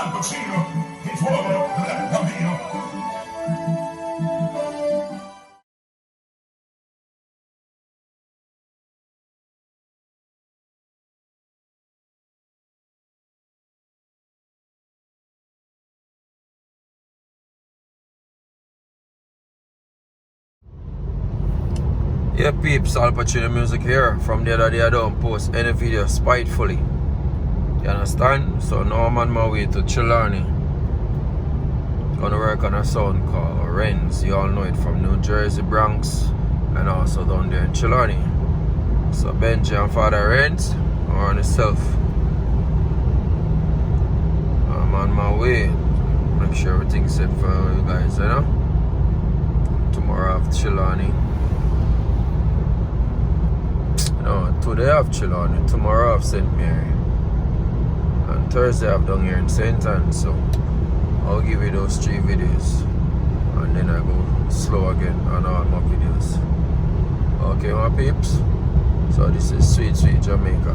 ALPACHINO, it's uomo del bambino. Yeah, peeps, ALPACHINOMUSIC here. From the other day I don't post any video spitefully. You understand? So now I'm on my way to Trelawny. Gonna work on a sound called Renz. You all know it from New Jersey, Bronx, and also down there in Trelawny. So BENJIE and Father Renz are on itself. I'm on my way. Make sure everything's set for you guys, you know? Tomorrow I have Trelawny. No, today I have Trelawny, tomorrow I have St. Mary, and Thursday I have down here in St. Anne. So I'll give you those 3 videos and then I go slow again on all my videos. Okay, my peeps, so this is sweet Jamaica,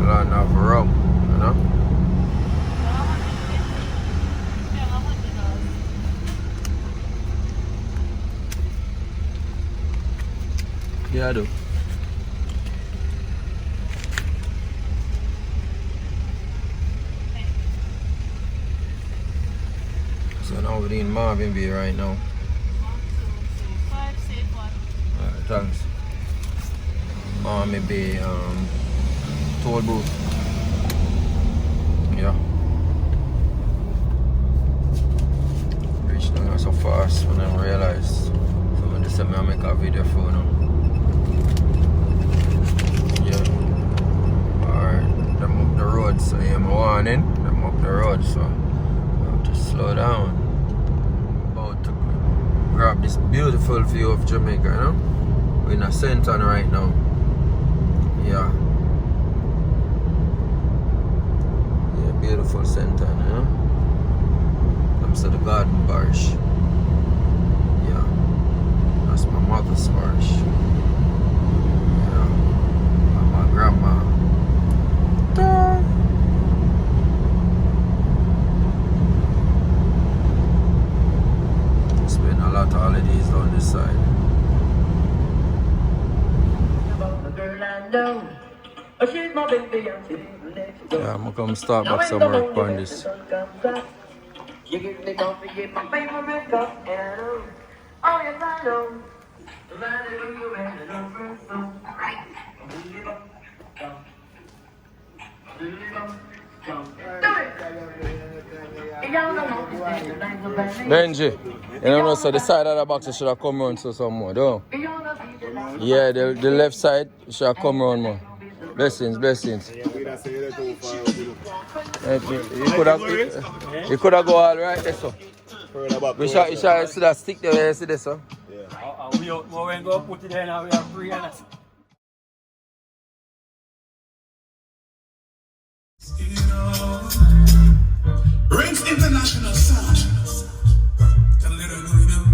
land of rum, you know. Yeah, I do. So now we're in Marvin Bay right now. 5, say what? Alright, thanks. Marvin Bay toll booth. Yeah. Reached down here so fast when I realized. So when they said I make a video for now. Them up the road, so yeah, I'm warning them up the road, so I have to slow down. About to grab this beautiful view of Jamaica, you know? We're in a St. Anne right now. Yeah. Yeah, beautiful St. Anne, you know? Comes to the garden parish. Yeah. That's my mother's parish. Yeah. And my grandma. Spend a lot of holidays on this side. Yeah, I'm gonna come start back some work on this. You give me coffee, get my favorite cup, and oh yes I know. BENJIE, you don't know, so the side of the box should have come around so some more, though. Yeah, the left side should have come around more. Blessings, blessings. You could have go all right there, so. We shall see that stick there, you see this, so. We won't go put it there now, we are free and that's. Renz International Sound. Can let her know, you know.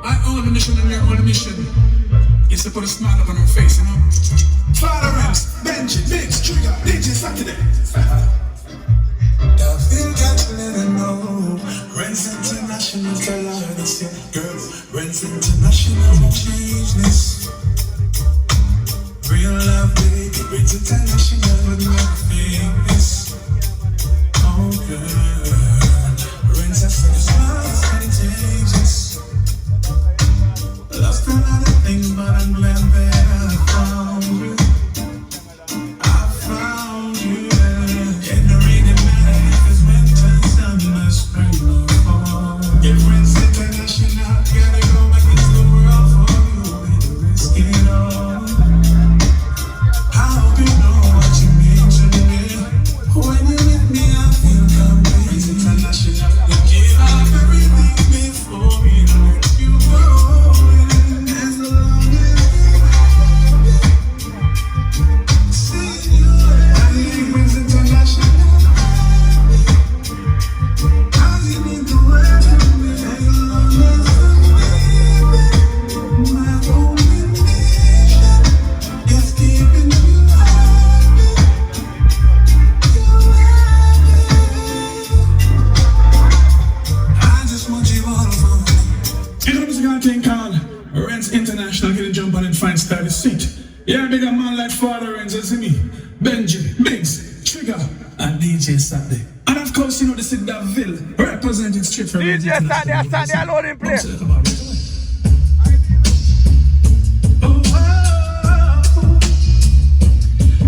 My own mission and your own mission is to put a smile up on her face, you know. Father Renz, BENJIE, Mix, Trigger, DJ Saturday. Daphne got to let her know. Renz International, tell her this, yeah, girl. Renz International, we change this. Real love, baby, Renz International, but not famous. Oh, girl. Renz, I said, smile is contagious. Lost a lot of things, but I'm glad that I found you. I found you. It don't really matter if it's winter, summer, spring, or fall. Get Renz International, gotta go against the world for you. You know, there's a guy thing called Renz International. Get a jump on and find style the seat. Yeah, big a man like Father Renz, you see me. Benjie, Biggs, Trigger, and DJ Saturday. And of course, you know, this is Daville, representing straight from Renz International. DJ Saturday alone in play. Oh,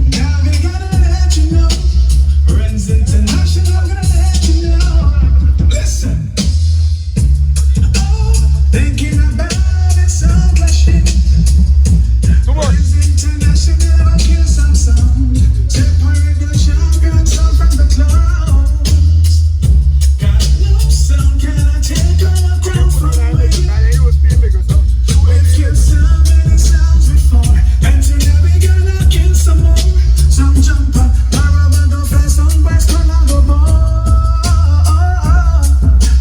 now we gotta let you know. Renz International, gonna let you know. Listen. Thinking about it sounds like shit. Renz International, I'll kill some sound. Separate the champion sound from the clowns. Got no sound, can I take over ground from me? We've killed so many sounds before, and tonight we gonna kill some more. Some jumper, Maraba go fly, some brass gonna go more.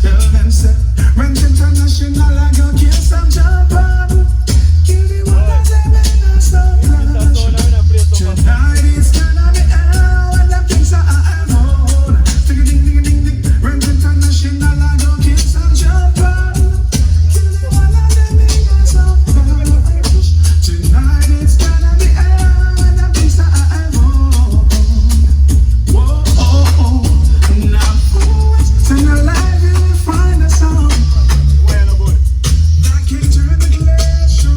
Tell them say, Renz International, I go kill some jumper. Kill the one that's having a sound clash. Tonight it's gonna be hell when them things are on. Ding ding ding ding ding. Renz International, I go kill some jumper. Kill the one that's having a sound clash. Tonight it's gonna be hell when them things are on. Whoa, oh, oh. Now fools, sing alive, you will find a song. That can turn the glacier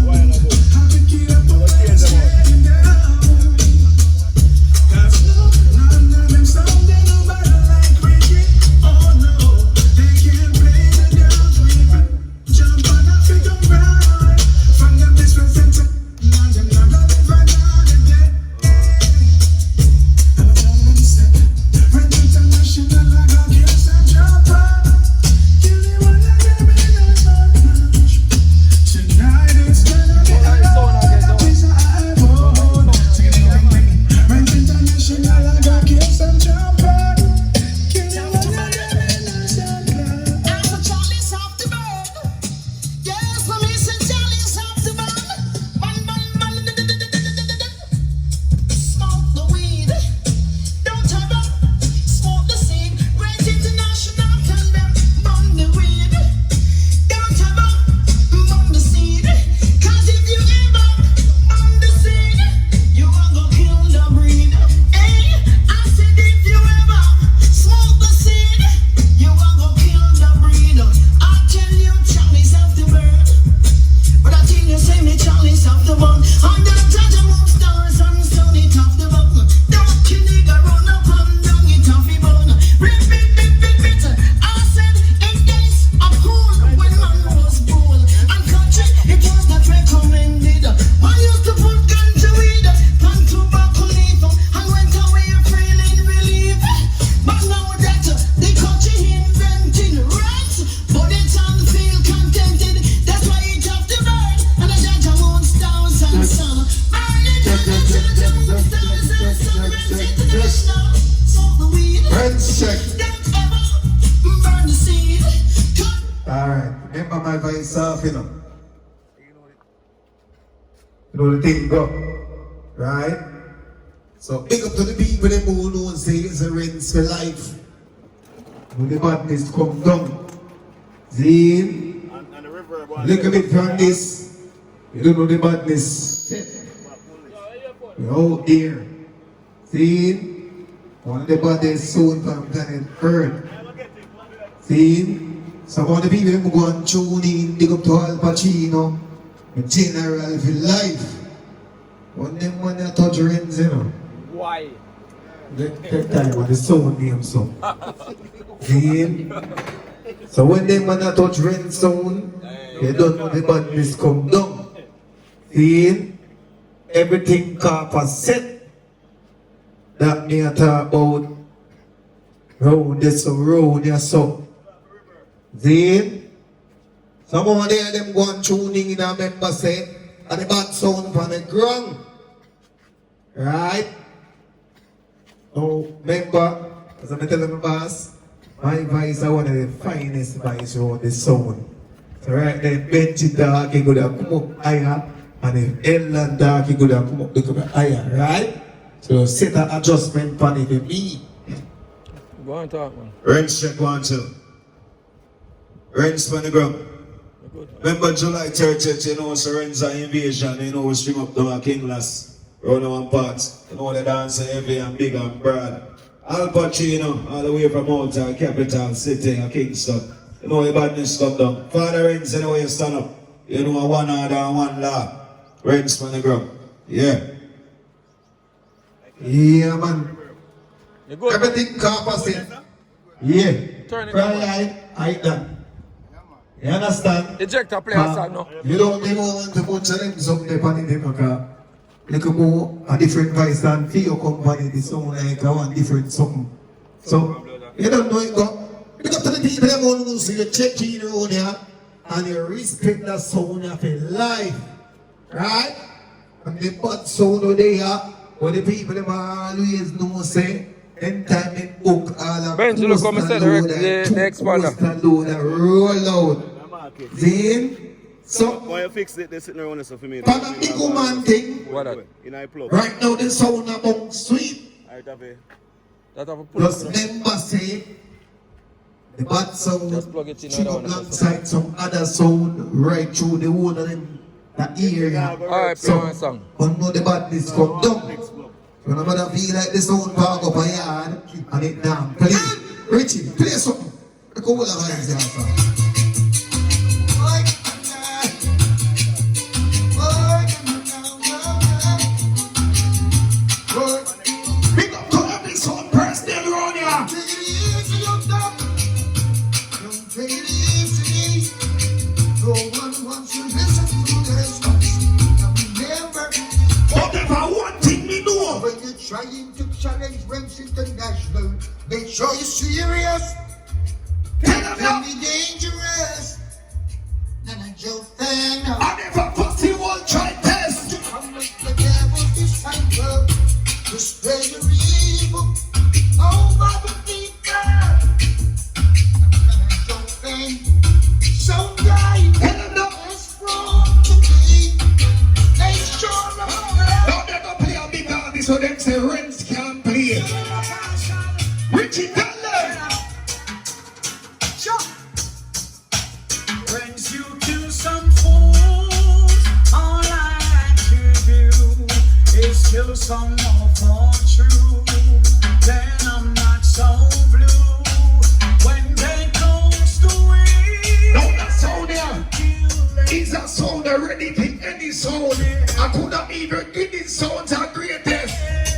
around. Have to keep up the waves getting down. Cause none of them sounding nobody like reggae. Oh no, they can't play the girls weaving. Jump on a figure ride. From them disrepresented, now them not gonna live another day. And I tell them say, Renz International, I go kill some jumper. Kill the one that gave me no sound clash. Tonight it's gonna be a piece of iPhone. Renz International, I go kill some jumper. Kill the one that gave me no sound clash. I'm a Charlie's off the bird. Yes, for me, say Charlie's off the bird. Smoke the weed. Don't ever smoke the seed. Renz International, tell them, burn the weed. Don't ever burn the seed. Cause if you ever burn the seed, you are gonna kill the breed. Hey, I said if you ever smoke the seed, you are gonna kill the breed. I tell you, Charlie's off the bird. But I tell you, say me, Charlie's off the bone. On the judge among stars and sun it off the bone. Don't kill nigga, run up and down it off the bone. Rip it, bit, bit, bit. I said, in days of cool, when man was cool. And country, it was not recommended. I used to put gun to weed, gun to tobacco leaf, and went away feeling relief. But now that the country invented rights, but it don't feel contented. That's why it off the bird, and the judge among stars and sun. Burn it, judge among stars and sun. Renz International, smoke the weed. Renz check. Don't ever burn the seed. Alright, remember my voice off, you know. You know the thing go, right? So big up to the people them who know say it's a Renz for life. When the badness come down, see? Look a bit from this. You don't know the badness. We're out there. See? One of the baddest soul from planet Earth. See? Some of the people who go and tune in, dig up to ALPACHINO, general for life. One of them when they touch Renz, you know. Why? Take time on the sound name so. See? So when them when they touch Renz sound, they don't know the badness come down. See? Everything copper set. That me a talk about. Round this road, yes so. See? Some of them go and tuning in and member say, and the bad sound from the ground. Right? Oh, member, as I'm telling my boss, my voice is one of the finest voice around the sound. So right then, Benjie dark, he could have come up higher, and if Ellen dark, he could have come up higher, right? So set an adjustment for it for me. Go on talk, man. Renz check 1, 2. Renz on the ground. Remember July 30th, you know, so Renz invasion, you know, we string up to a Kingless, round one parts, you know, the dance heavy and big and broad. Alpachino, all the way from out to capital city, Kingston. You know, the badness come down. Father Renz, you know, you stand up. You know, one order and one law. Renz from the ground. Yeah. Yeah, man. You good? Everything capacity. Yeah. Turn it Right, I done. You understand? Ejector play a song now. You don't want to put them something on the because little more a different price than for your company. This sound like one different something. So you don't know it go. Look up to the people that want to see you check in around here and you respect the sound of your life. Right? And the bad sound of there, what the people them always know say. Anytime it book all of Benjie, look how I said the expander. Roll out. Then, so, why you fix it? They're sitting around us for me. but a big woman thing, What that? In I plug. right now the sound about sweet. Right have a That have a pull Plus up. members say, the bad sound, Just plug it in string and up down. alongside some other sound right through the whole of them, that area. Alright, play my song. But now the badness come down. When I'm gonna feel like the sound park up a yard and it down. Play. Richie, play something. Look how well I have that song. Big up to every sound person around here. Take it easy, young dog. Don't take it easy. No one wants to listen to this. Now remember, whatever one thing we know. When you're trying to challenge Renz International, make sure you're serious. It can be dangerous. None of your thing. And if a pussy won't try test, you come with the devil's disciple. To spread your evil over the people. None of your thing. So guy, is strong to be. Make sure now they're gonna play a big artist, so them say Renz can't play. Richie, tell them. Renz, you kill some fools. All I like to do is kill some more for true. Then I'm not so blue when they close to it. No, that sound there is a sound ready to any sound. I could have even in these sounds are greatest.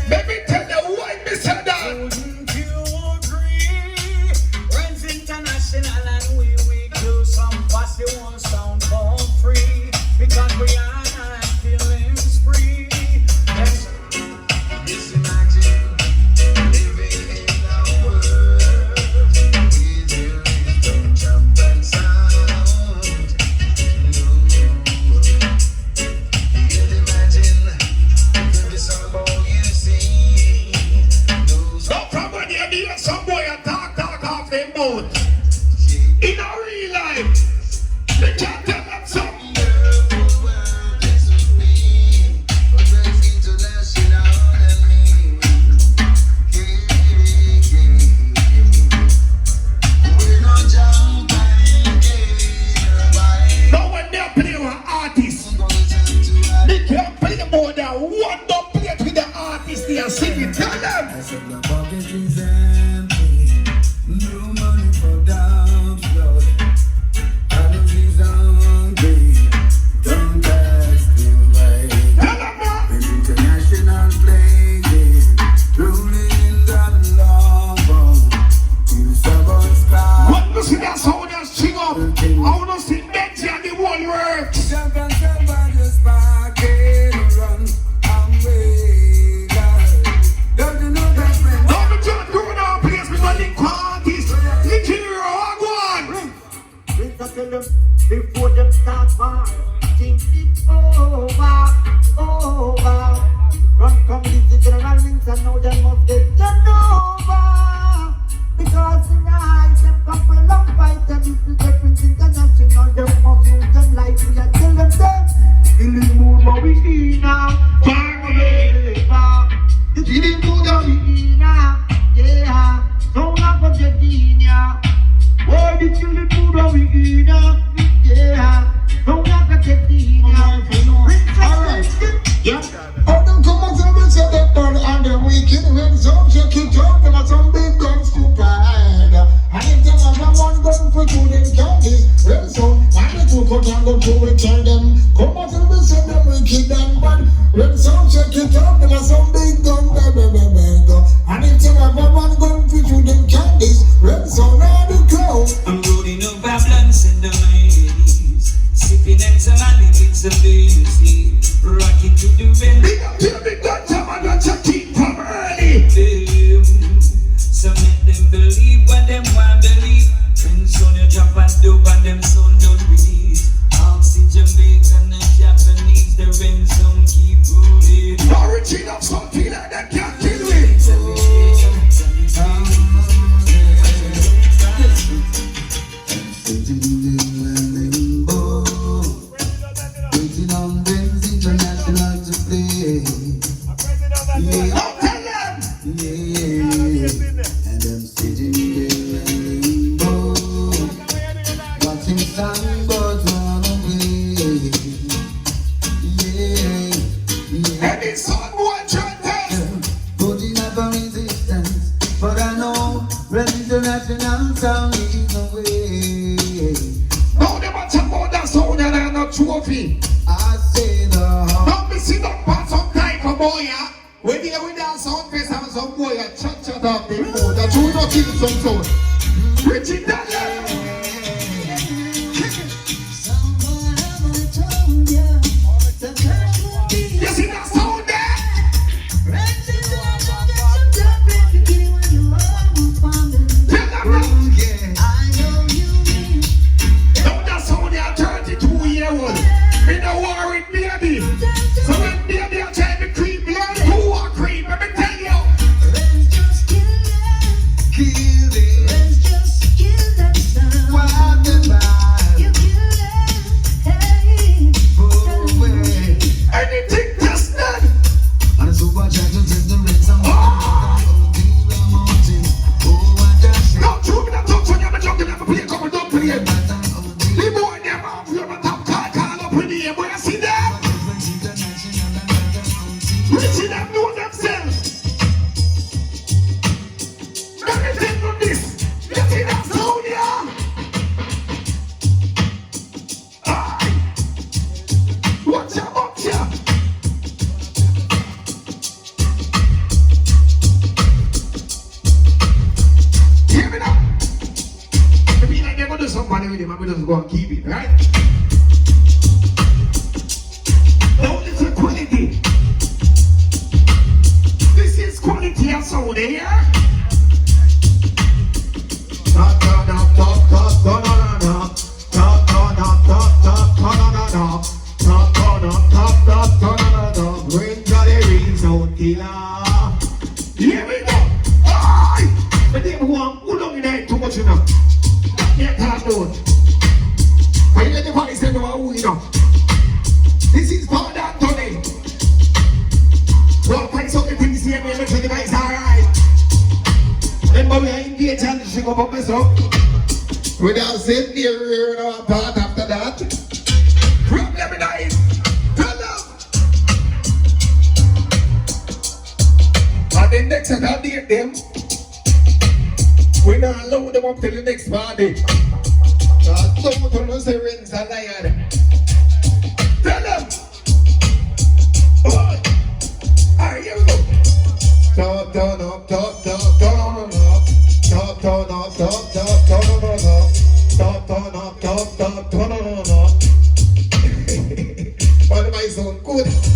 Let me tell you why me said that. Wouldn't you agree? Renz International and we kill some fussy one sound for free because we are not feeling free. Yes. Just imagine living in a world with your rhythm, jump and sound. You'll imagine every song you sing. No problem when you hear some boy and talk off their mouth. In a real life, they can't tell them something. Wonderful world is with me, but Renz International and me. We're not jump and get Now when they play with artists, they can't play more than one don't play with the artist they are singing. Tell them. I said my pocket is empty, no money for down flow. I know she's hungry, don't ask me why. Tell them now. When international playing, rolling down the long ball, you stubborn spy. When you see that sound and string up, I want to see Benjie and the whole world. Jump and jump by the spark and run away, guys. Don't you know that friend? Now the judge go in our place with the link artists. Lick hero, one. Tell them before them start fire. Think it over. Run come the general links and now them must get turned over. Because tonight them come for a long fight and this is the Prince International. Them must use them like we are telling them. In the mood what we in now. This is the mood that we in now. Yeah. Sound of Virginia. Oh, this is the mood that we in now. Yeah. and go through it, tell them. Come out and we say them wicked and bad. When some check it out, them are some big gun, and if you have a one gun fit you them candies, Renz on all the crowd. I'm rolling up Babylons in the ladies, sipping and some addicts of lazy, rocking to the bend. Big up to the big gun, and got your teeth from early. So make them believe what them want believe. Renz on your drop and dope and them son don't release. Oxy Jamaican and Japanese, the Renz on keep rolling. Origin of something like that can't kill me. Waiting on Renz International to play. Don't tell them. And I'm sitting there in limbo, watching songbirds run away. Any son boy try test. Putting up a resistance, but I know Renz International sound leads the way. Now they want to about that sound and I'm not trophy. I say the heart. Don't be sitting up on some type of boy, yeah. When they with that sound face and some boy, yeah, chat up the food. That you not kill some sound. Richie Daniel. You see that sound there? Tell them now. Now that sound there, 32-year-old. Me no worry, baby. So when baby I try to creep blood, who are creep? Let me tell you. Kill it, wild the vibe, away. Anything just done. And a supercharger to test the Renz and mountain. Oh, I dash it. Now true me that talk to you, I'm joking, I'm play, come and don't play. The boy them out here, my top call up with the boy, I see them. Richie them know themselves. Let me tell you this. You see that sound here? Aye. Watch your up here. Hear me now. I mean, like they're gonna do somebody with him, I'm gonna just go and keep it, right? Now this is quality. This is quality of sound here. Top, top, top, top, top, top, top, top, top, top, top, top, top, top, top, top, top, top, top, top. Bring the real sound killer. Here we go. Aye. But they want who long in there too much enough. Get that out. I let the voice say no who you know. This is Father Anthony. Don't find something things here, make sure the guys are alright. Remember we are engaged and she go up mess up. We don't sit there and our part after that. Problem guys. Tell them. And the next I can date them. We don't allow them up till the next party. Don't say Renz a liar. Tell them. Oh. Alright, here we go. Top, down, up, top, top, down, up. Top, down, up, top, top, down, up. Top, down, up, top.